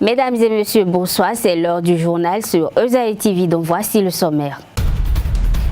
Mesdames et messieurs, bonsoir, c'est l'heure du journal sur Eusaïe TV, donc voici le sommaire.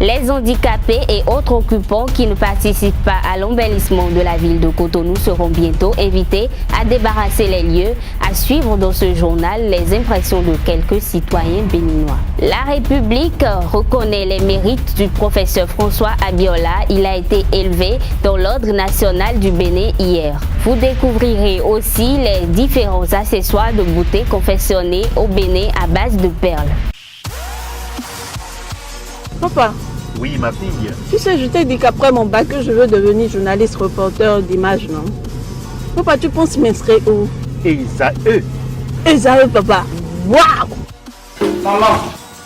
Les handicapés et autres occupants qui ne participent pas à l'embellissement de la ville de Cotonou seront bientôt invités à débarrasser les lieux. À suivre dans ce journal les impressions de quelques citoyens béninois. La République reconnaît les mérites du professeur François Abiola. Il a été élevé dans l'ordre national du Bénin hier. Vous découvrirez aussi les différents accessoires de beauté confectionnés au Bénin à base de perles. Papa. Oui, ma fille. Tu sais, je t'ai dit qu'après mon bac, je veux devenir journaliste reporter d'images, non? Papa, tu penses m'inscrire où? Esaü. Esaü, papa. Waouh! Maman,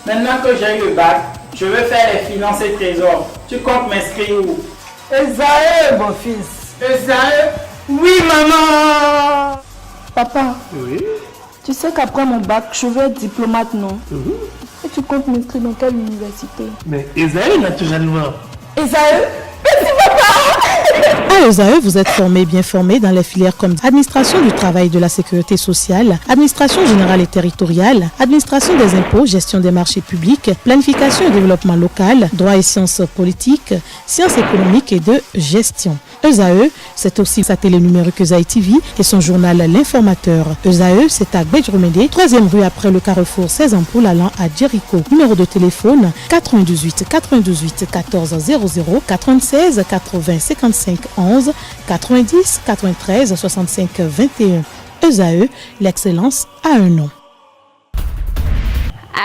maintenant que j'ai eu le bac, je veux faire les finances et trésors. Tu comptes m'inscrire où? Esaü, mon fils. Esaü? Oui, maman! Papa, Oui. tu sais qu'après mon bac, je veux être diplomate, non? Et tu comptes m'inscrire dans quelle université? Mais Esaü, naturellement. Esaü? À Eusaïe, vous êtes bien formé dans les filières comme administration du travail et de la sécurité sociale, administration générale et territoriale, administration des impôts, gestion des marchés publics, planification et développement local, droit et sciences politiques, sciences économiques et de gestion. Eusaïe, c'est aussi sa télé numérique Eusaïe TV et son journal L'Informateur. Eusaïe, c'est à Bedjromédé, 3e rue après le carrefour 16 ampoules allant à Jericho. Numéro de téléphone 98 98 14 00 96 80 55 11 90 93 65 21. Eusaïe, l'excellence a un nom.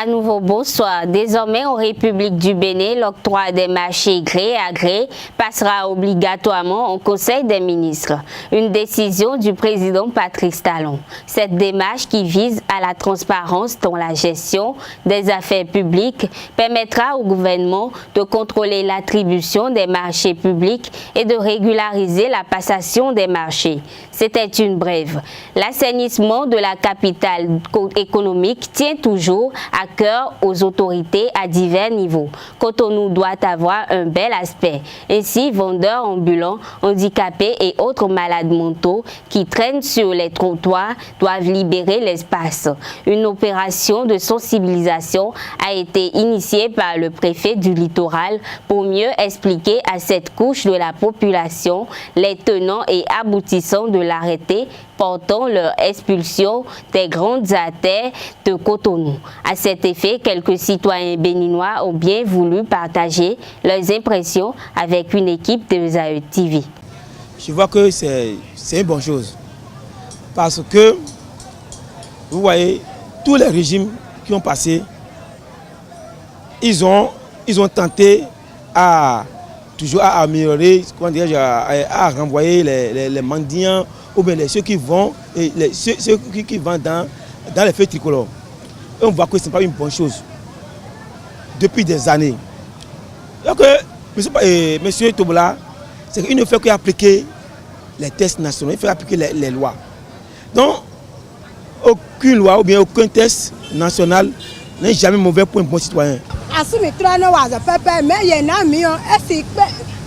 À nouveau, bonsoir. Désormais, en République du Bénin, l'octroi des marchés gré à gré passera obligatoirement au Conseil des ministres. Une décision du président Patrice Talon. Cette démarche qui vise à la transparence dans la gestion des affaires publiques permettra au gouvernement de contrôler l'attribution des marchés publics et de régulariser la passation des marchés. C'était une brève. L'assainissement de la capitale économique tient toujours à cœur aux autorités à divers niveaux. Cotonou doit avoir un bel aspect. Ainsi, vendeurs ambulants, handicapés et autres malades mentaux qui traînent sur les trottoirs doivent libérer l'espace. Une opération de sensibilisation a été initiée par le préfet du littoral pour mieux expliquer à cette couche de la population les tenants et aboutissants de l'arrêté portant leur expulsion des grandes artères de Cotonou. À cet effet, quelques citoyens béninois ont bien voulu partager leurs impressions avec une équipe de Eusaïe TV. Je vois que c'est une bonne chose. Parce que, vous voyez, tous les régimes qui ont passé, ils ont tenté à toujours à améliorer, à renvoyer les mendiants ou bien ceux qui vont ceux qui vendent dans les feux tricolores. Et on voit que ce n'est pas une bonne chose depuis des années. Donc, monsieur Tobola, c'est qu'il ne fait qu'appliquer les textes nationaux, il faut appliquer les lois. Donc, aucune loi ou bien aucun texte national n'est jamais mauvais pour un bon citoyen.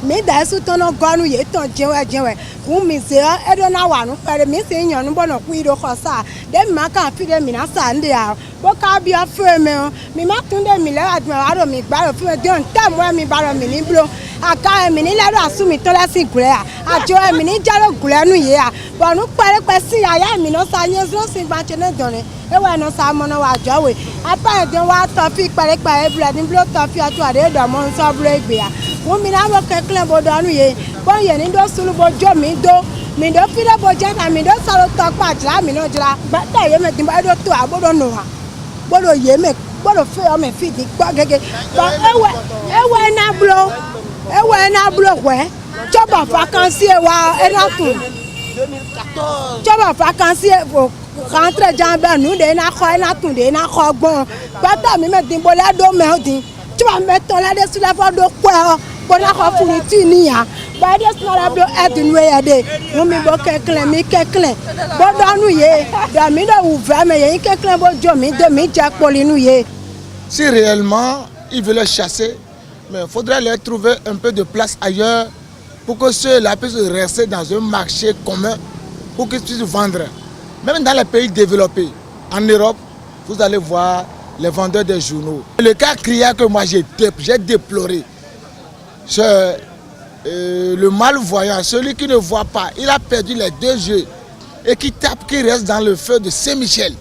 Mi da su tono gonu ye ton jewe ku mi se e do na wa nu pere mi se yan nu bono ku iro khosa de ma kan fi de mi na sa nde a bo ka bi afa me mi ma tun de mi le adma aro mi gba ro fi de on ta mo mi ba ro mi ni blo aka mi ni le ro asu mi to la si gure a ajo mi ni jaro gure nu ye a bo nu pere pe si aya mi no sa yen so si gba che ne done e wa no sa mo no wa jowe apa de wa to fi pere blo ni blo to fi atu ade do mo so blo egbe a wọ́n mi náà wọ́n kẹ́kẹ́ bó dánú yé bọ́n yẹn ní dó sunu bó jó mi dó fílẹ̀ bó jẹ́ náà mi dó sọ̀rọ̀ tọ́ pàtìlá mi náà jìlá gbẹ́tẹ̀ yé mi tí bá dó tó a gbọ́dọ̀ nù wá gbọ́dọ̀ yé mi gbọ́dọ̀ fẹ́ ọmọ fìdí gbọ́ gẹ́gẹ́ bọ́n ewé náà bulo wẹ́ jọba vacancy wa ẹ̀rọ tún jọba vacancy rentre jambẹ́ nù dé náà kọ́ ẹ̀rọ tún dé náà kọ́ gbọ́n gbẹ́tẹ̀ mi mẹ́ tí bó lẹ́dọ̀ mẹ́ dín tu vas mettre là dessus la fois de quoi pour la fourniture nia ba des na la blo edun we yade mo mi bo kekle mi kekle bo danu ye da mi da ouvert mais ye kekle bo jo mi de mi jak polinu ye. Si réellement ils veulent chasser, mais il faudrait leur trouver un peu de place ailleurs pour que ceux-là puissent rester dans un marché commun pour qu'ils puissent vendre. Même dans les pays développés, En Europe, vous allez voir les vendeurs des journaux. Le cas criard que moi j'ai déploré, c'est le malvoyant, celui qui ne voit pas. Il a perdu les 2 yeux et qui reste dans le feu de Saint-Michel.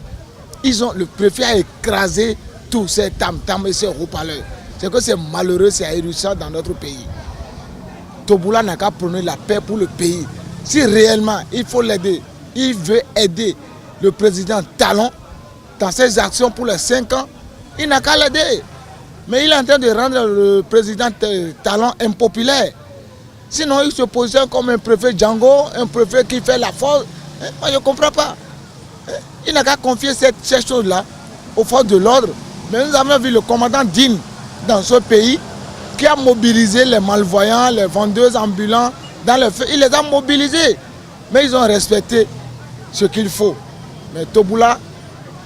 Le préfet a écrasé tous ces tam-tams et ces haut-parleurs. C'est que c'est malheureux, c'est ahurissant dans notre pays. Toboula n'a qu'à prôner la paix pour le pays. Si réellement il faut l'aider, il veut aider le président Talon dans ses actions pour les 5 ans, il n'a qu'à l'aider. Mais il est en train de rendre le président Talon impopulaire. Sinon, il se positionne comme un préfet Django, un préfet qui fait la force. Moi, je ne comprends pas. Il n'a qu'à confier ces choses-là aux forces de l'ordre. Mais nous avons vu le commandant Dine dans ce pays qui a mobilisé les malvoyants, les vendeurs ambulants dans le feu. Il les a mobilisés. Mais ils ont respecté ce qu'il faut. Mais Toboula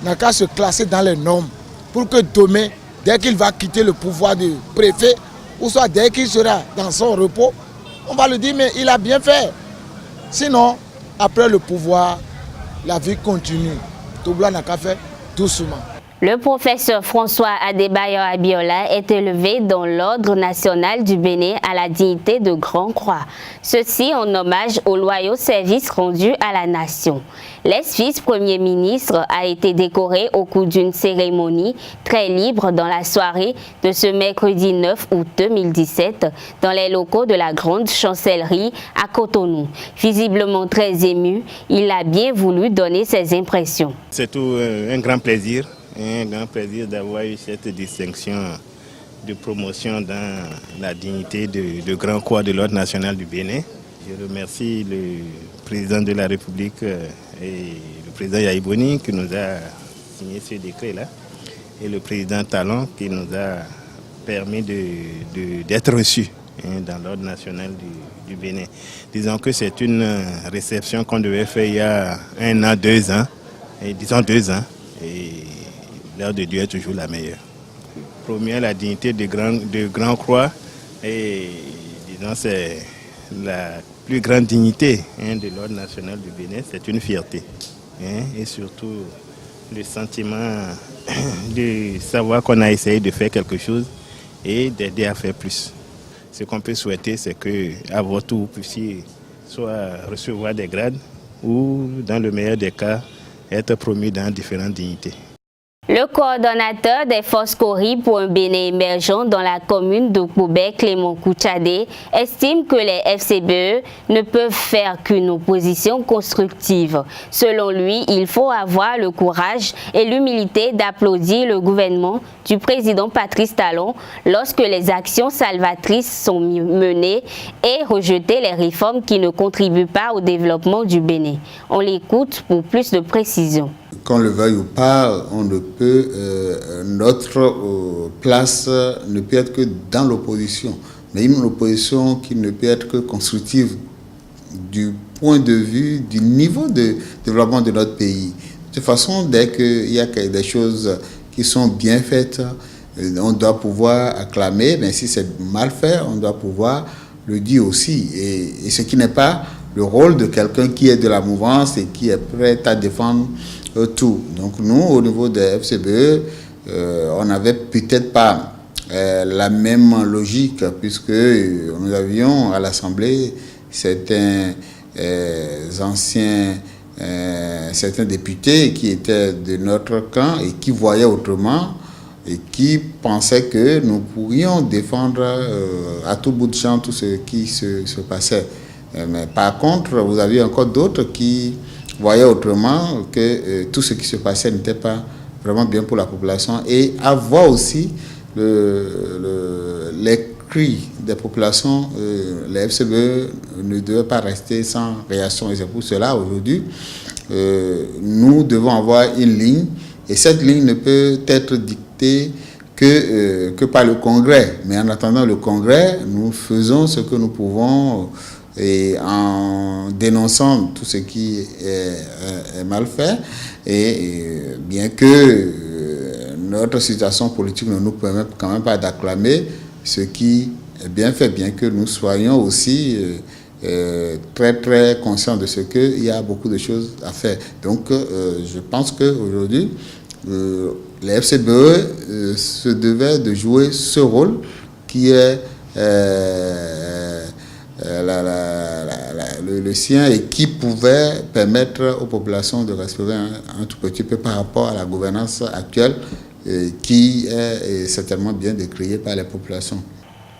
n'a qu'à se classer dans les normes pour que demain, dès qu'il va quitter le pouvoir du préfet, ou soit dès qu'il sera dans son repos, on va lui dire mais il a bien fait. Sinon, après le pouvoir, la vie continue. Toboula n'a qu'à faire doucement. Le professeur François Adebayor Abiola est élevé dans l'Ordre national du Bénin à la dignité de Grand Croix. Ceci en hommage au loyaux service rendu à la nation. L'ex-vice-premier ministre a été décoré au cours d'une cérémonie très libre dans la soirée de ce mercredi 9 août 2017 dans les locaux de la Grande Chancellerie à Cotonou. Visiblement très ému, il a bien voulu donner ses impressions. C'est tout un grand plaisir. Un grand plaisir d'avoir eu cette distinction de promotion dans la dignité de Grand Croix de l'Ordre national du Bénin. Je remercie le président de la République et le président Yaïboni qui nous a signé ce décret-là et le président Talon qui nous a permis d'être reçus dans l'Ordre national du Bénin. Disons que c'est une réception qu'on devait faire il y a 1 an, 2 ans, et disons 2 ans. Et l'heure de Dieu est toujours la meilleure. Première, la dignité de Grand Croix, et disons c'est la plus grande dignité de l'Ordre national du Bénin, c'est une fierté. Et surtout le sentiment de savoir qu'on a essayé de faire quelque chose et d'aider à faire plus. Ce qu'on peut souhaiter, c'est qu'à votre tour, vous puissiez soit recevoir des grades ou, dans le meilleur des cas, être promu dans différentes dignités. Le coordonnateur des forces Cori pour un Bénin émergent dans la commune de Koubé, Clément Kouchadé, estime que les FCBE ne peuvent faire qu'une opposition constructive. Selon lui, il faut avoir le courage et l'humilité d'applaudir le gouvernement du président Patrice Talon lorsque les actions salvatrices sont menées et rejeter les réformes qui ne contribuent pas au développement du Bénin. On l'écoute pour plus de précisions. Qu'on le veuille ou pas, on ne peut, notre place ne peut être que dans l'opposition. Mais une opposition qui ne peut être que constructive du point de vue du niveau de développement de notre pays. De toute façon, dès qu'il y a des choses qui sont bien faites, on doit pouvoir acclamer, mais si c'est mal fait, on doit pouvoir le dire aussi. Et ce qui n'est pas le rôle de quelqu'un qui est de la mouvance et qui est prêt à défendre tout. Donc nous, au niveau des FCBE, on n'avait peut-être pas la même logique puisque nous avions à l'Assemblée certains certains députés qui étaient de notre camp et qui voyaient autrement et qui pensaient que nous pourrions défendre à tout bout de champ tout ce qui se passait. Mais par contre, vous aviez encore d'autres qui voyaient autrement que tout ce qui se passait n'était pas vraiment bien pour la population, et à voir aussi les cris des populations. Les FCBE ne devaient pas rester sans réaction, et c'est pour cela aujourd'hui nous devons avoir une ligne, et cette ligne ne peut être dictée que par le Congrès. Mais en attendant le Congrès, nous faisons ce que nous pouvons et en dénonçant tout ce qui est mal fait, et bien que notre situation politique ne nous permette quand même pas d'acclamer ce qui est bien fait, bien que nous soyons aussi très très conscients de ce qu'il y a beaucoup de choses à faire. Donc je pense qu'aujourd'hui, les FCBE se devaient de jouer ce rôle qui est le sien et qui pouvait permettre aux populations de respirer un tout petit peu par rapport à la gouvernance actuelle qui est certainement bien décriée par les populations.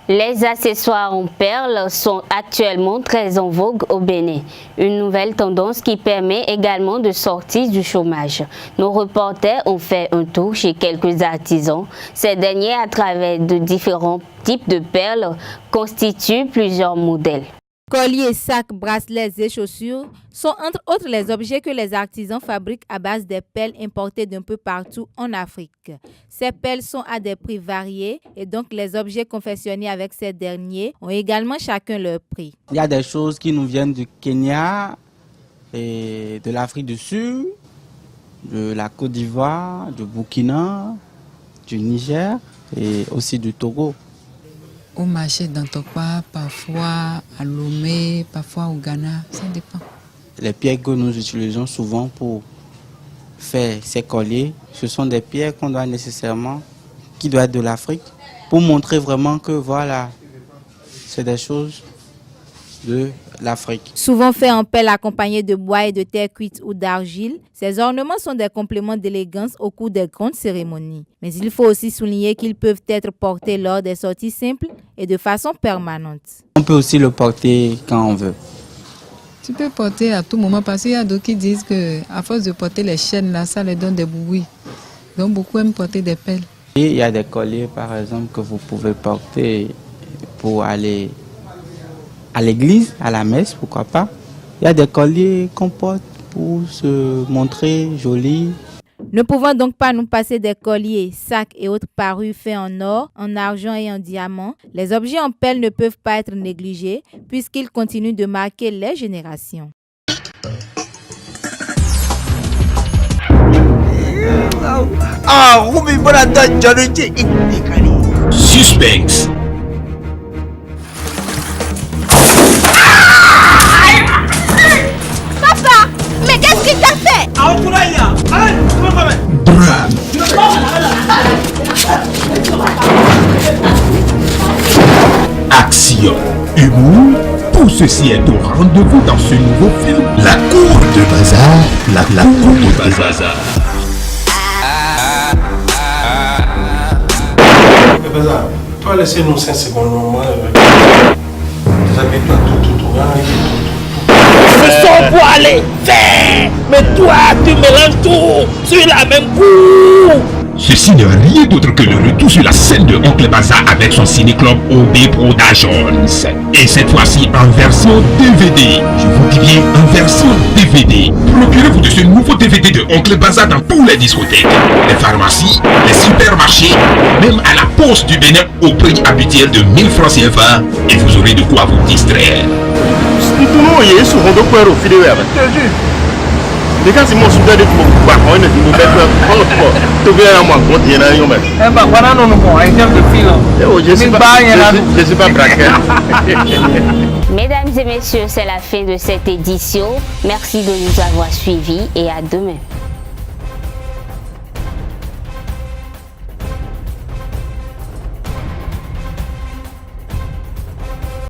Les accessoires en perles sont actuellement très en vogue au Bénin. Une nouvelle tendance qui permet également de sortir du chômage. Nos reporters ont fait un tour chez quelques artisans. Ces derniers, à travers de différents types de perles, constituent plusieurs modèles. Colliers, sacs, bracelets et chaussures sont entre autres les objets que les artisans fabriquent à base des perles importées d'un peu partout en Afrique. Ces perles sont à des prix variés et donc les objets confectionnés avec ces derniers ont également chacun leur prix. Il y a des choses qui nous viennent du Kenya, et de l'Afrique du Sud, de la Côte d'Ivoire, du Burkina, du Niger et aussi du Togo. Au marché d'Antokwa, parfois à Lomé, parfois au Ghana, ça dépend. Les pierres que nous utilisons souvent pour faire ces colliers, ce sont des pierres qu'on doit nécessairement, qui doivent être de l'Afrique, pour montrer vraiment que voilà, c'est des choses de l'Afrique. Souvent faits en pelle accompagnés de bois et de terre cuite ou d'argile, ces ornements sont des compléments d'élégance au cours des grandes cérémonies. Mais il faut aussi souligner qu'ils peuvent être portés lors des sorties simples et de façon permanente. On peut aussi le porter quand on veut. Tu peux porter à tout moment parce qu'il y a d'autres qui disent qu'à force de porter les chaînes là, ça leur donne des bruits. Donc beaucoup aiment porter des pelles. Et il y a des colliers par exemple que vous pouvez porter pour aller à l'église, à la messe, pourquoi pas. Il y a des colliers qu'on porte pour se montrer joli. Ne pouvant donc pas nous passer des colliers, sacs et autres parures faits en or, en argent et en diamant, les objets en perles ne peuvent pas être négligés puisqu'ils continuent de marquer les générations. Suspense. Papa, mais qu'est-ce qu'il t'a fait? Drame. Action, humour, tout ceci est au rendez-vous dans ce nouveau film. La cour de bazar, la cour de bazar. Bazar, tu vas laisser nous 5 secondes normalement. J'habite pas tout. Ce sont pour aller faire. Mais toi, tu mélanges tout sur la même cour. Ceci n'est rien d'autre que le retour sur la scène de Oncle Bazar avec son ciné-club OB Productions. Et cette fois-ci en version DVD. Je vous dis bien en version DVD. Procurez-vous de ce nouveau DVD de Oncle Bazar dans toutes les discothèques, les pharmacies, les supermarchés, même à la poste du Bénin au prix habituel de 1000 francs CFA. Et vous aurez de quoi vous distraire. Mesdames et messieurs, c'est la fin de cette édition. Merci de nous avoir suivis et à demain.